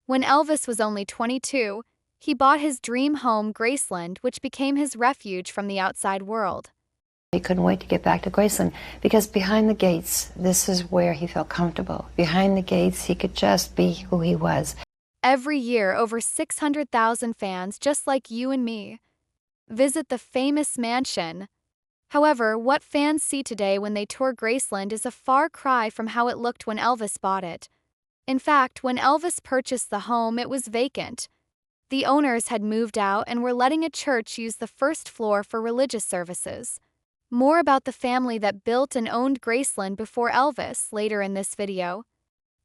When Elvis was only 22, he bought his dream home, Graceland, which became his refuge from the outside world. He couldn't wait to get back to Graceland because behind the gates, this is where he felt comfortable. Behind the gates, he could just be who he was. Every year, over 600,000 fans, just like you and me, visit the famous mansion. However, what fans see today when they tour Graceland is a far cry from how it looked when Elvis bought it. In fact, when Elvis purchased the home, it was vacant. The owners had moved out and were letting a church use the first floor for religious services. More about the family that built and owned Graceland before Elvis later in this video.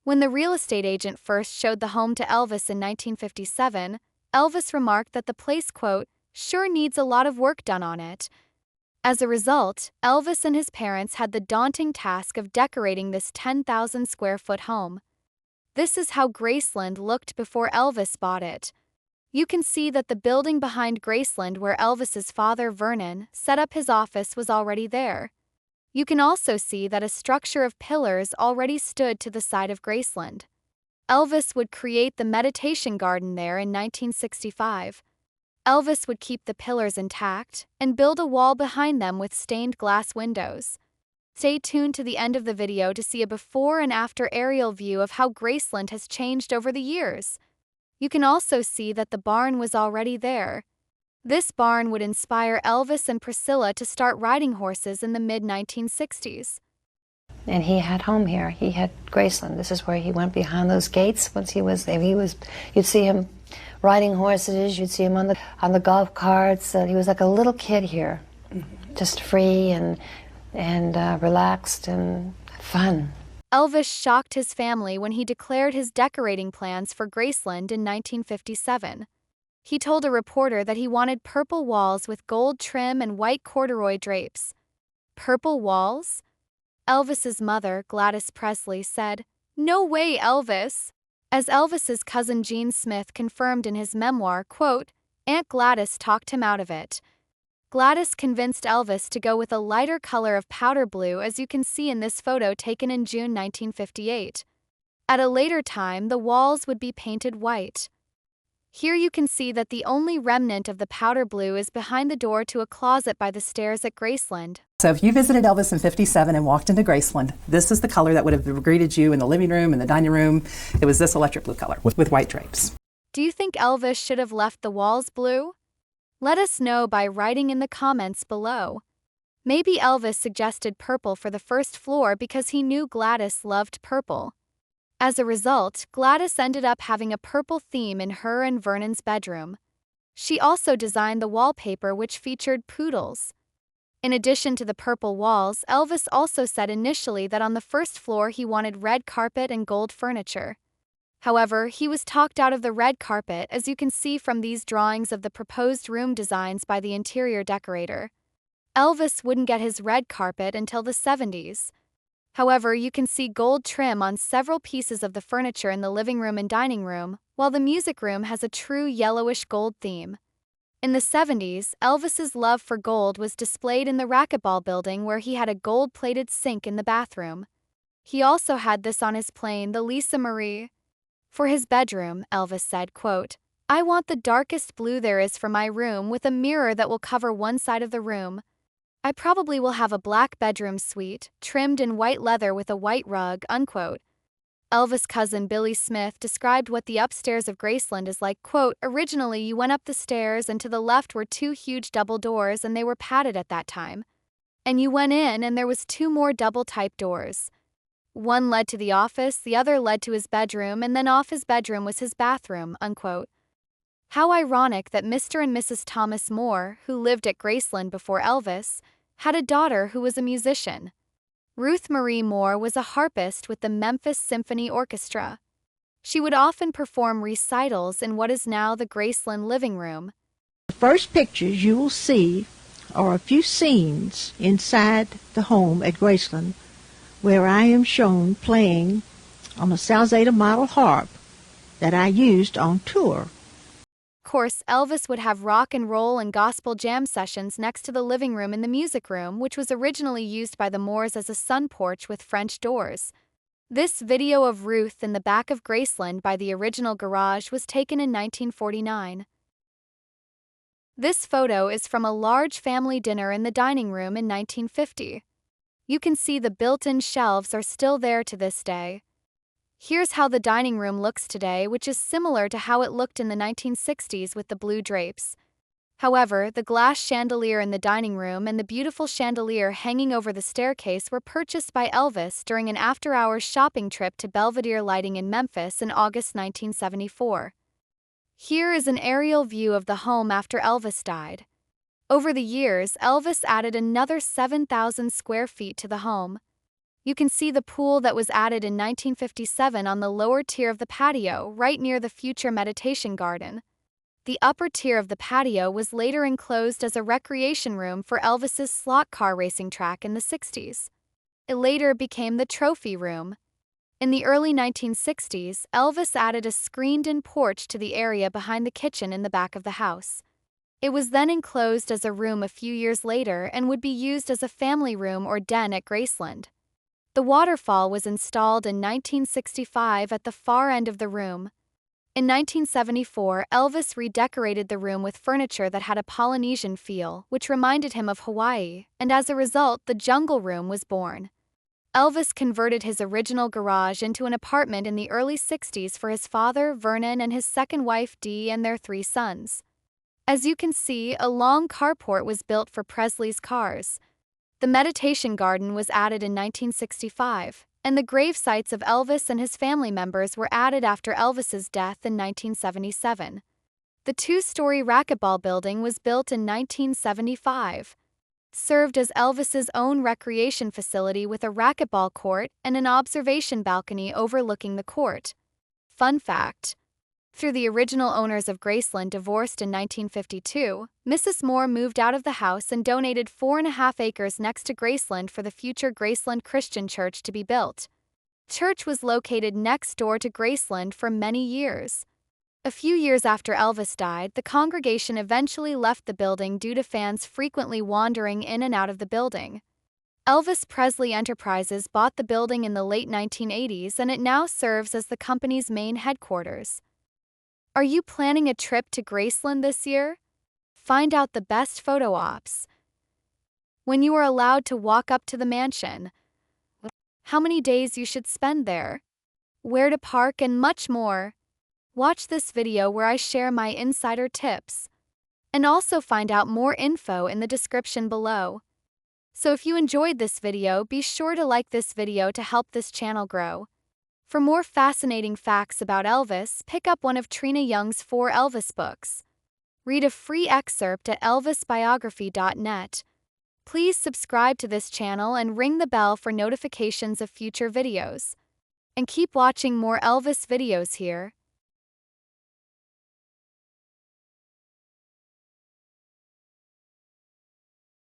When the real estate agent first showed the home to Elvis in 1957, Elvis remarked that the place, quote, sure needs a lot of work done on it. As a result, Elvis and his parents had the daunting task of decorating this 10,000 square foot home. This is how Graceland looked before Elvis bought it. You can see that the building behind Graceland where Elvis's father, Vernon, set up his office was already there. You can also see that a structure of pillars already stood to the side of Graceland. Elvis would create the meditation garden there in 1965. Elvis would keep the pillars intact and build a wall behind them with stained glass windows. Stay tuned to the end of the video to see a before and after aerial view of how Graceland has changed over the years. You can also see that the barn was already there. This barn would inspire Elvis and Priscilla to start riding horses in the mid-1960s. And he had home here. He had Graceland. This is where he went behind those gates once he was there. You'd see him riding horses, you'd see him on the golf carts. He was like a little kid here, just free and relaxed and fun. Elvis shocked his family when he declared his decorating plans for Graceland in 1957. He told a reporter that he wanted purple walls with gold trim and white corduroy drapes. Purple walls? Elvis's mother, Gladys Presley, said, "No way, Elvis." As Elvis's cousin Gene Smith confirmed in his memoir, quote, Aunt Gladys talked him out of it. Gladys convinced Elvis to go with a lighter color of powder blue, as you can see in this photo taken in June 1958. At a later time, the walls would be painted white. Here you can see that the only remnant of the powder blue is behind the door to a closet by the stairs at Graceland. So if you visited Elvis in '57 and walked into Graceland, this is the color that would have greeted you in the living room and the dining room. It was this electric blue color with white drapes. Do you think Elvis should have left the walls blue? Let us know by writing in the comments below. Maybe Elvis suggested purple for the first floor because he knew Gladys loved purple. As a result, Gladys ended up having a purple theme in her and Vernon's bedroom. She also designed the wallpaper, which featured poodles. In addition to the purple walls, Elvis also said initially that on the first floor he wanted red carpet and gold furniture. However, he was talked out of the red carpet, as you can see from these drawings of the proposed room designs by the interior decorator. Elvis wouldn't get his red carpet until the 70s. However, you can see gold trim on several pieces of the furniture in the living room and dining room, while the music room has a true yellowish gold theme. In the 70s, Elvis's love for gold was displayed in the racquetball building, where he had a gold-plated sink in the bathroom. He also had this on his plane, the Lisa Marie. For his bedroom, Elvis said, quote, I want the darkest blue there is for my room, with a mirror that will cover one side of the room. I probably will have a black bedroom suite, trimmed in white leather with a white rug, unquote. Elvis' cousin Billy Smith described what the upstairs of Graceland is like, quote, originally you went up the stairs and to the left were two huge double doors, and they were padded at that time. And you went in and there was two more double-type doors. One led to the office, the other led to his bedroom, and then off his bedroom was his bathroom, unquote. How ironic that Mr. and Mrs. Thomas Moore, who lived at Graceland before Elvis, had a daughter who was a musician. Ruth Marie Moore was a harpist with the Memphis Symphony Orchestra. She would often perform recitals in what is now the Graceland living room. The first pictures you will see are a few scenes inside the home at Graceland, where I am shown playing on a Salzada model harp that I used on tour. Of course, Elvis would have rock and roll and gospel jam sessions next to the living room in the music room, which was originally used by the Moores as a sun porch with French doors. This video of Ruth in the back of Graceland by the original garage was taken in 1949. This photo is from a large family dinner in the dining room in 1950. You can see the built-in shelves are still there to this day. Here's how the dining room looks today, which is similar to how it looked in the 1960s with the blue drapes. However, the glass chandelier in the dining room and the beautiful chandelier hanging over the staircase were purchased by Elvis during an after-hours shopping trip to Belvedere Lighting in Memphis in August 1974. Here is an aerial view of the home after Elvis died. Over the years, Elvis added another 7,000 square feet to the home. You can see the pool that was added in 1957 on the lower tier of the patio, right near the future meditation garden. The upper tier of the patio was later enclosed as a recreation room for Elvis's slot car racing track in the 60s. It later became the trophy room. In the early 1960s, Elvis added a screened-in porch to the area behind the kitchen in the back of the house. It was then enclosed as a room a few years later and would be used as a family room or den at Graceland. The waterfall was installed in 1965 at the far end of the room. In 1974, Elvis redecorated the room with furniture that had a Polynesian feel, which reminded him of Hawaii, and as a result, the Jungle Room was born. Elvis converted his original garage into an apartment in the early 60s for his father, Vernon, and his second wife, Dee, and their 3 sons. As you can see, a long carport was built for Presley's cars. The meditation garden was added in 1965, and the grave sites of Elvis and his family members were added after Elvis's death in 1977. The 2-story racquetball building was built in 1975. Served as Elvis's own recreation facility with a racquetball court and an observation balcony overlooking the court. Fun fact: through the original owners of Graceland divorced in 1952, Mrs. Moore moved out of the house and donated 4.5 acres next to Graceland for the future Graceland Christian Church to be built. Church was located next door to Graceland for many years. A few years after Elvis died, the congregation eventually left the building due to fans frequently wandering in and out of the building. Elvis Presley Enterprises bought the building in the late 1980s, and it now serves as the company's main headquarters. Are you planning a trip to Graceland this year? Find out the best photo ops. When you are allowed to walk up to the mansion, how many days you should spend there, where to park, and much more. Watch this video where I share my insider tips. And also find out more info in the description below. So if you enjoyed this video, be sure to like this video to help this channel grow. For more fascinating facts about Elvis, pick up one of Trina Young's 4 Elvis books. Read a free excerpt at elvisbiography.net. Please subscribe to this channel and ring the bell for notifications of future videos. And keep watching more Elvis videos here.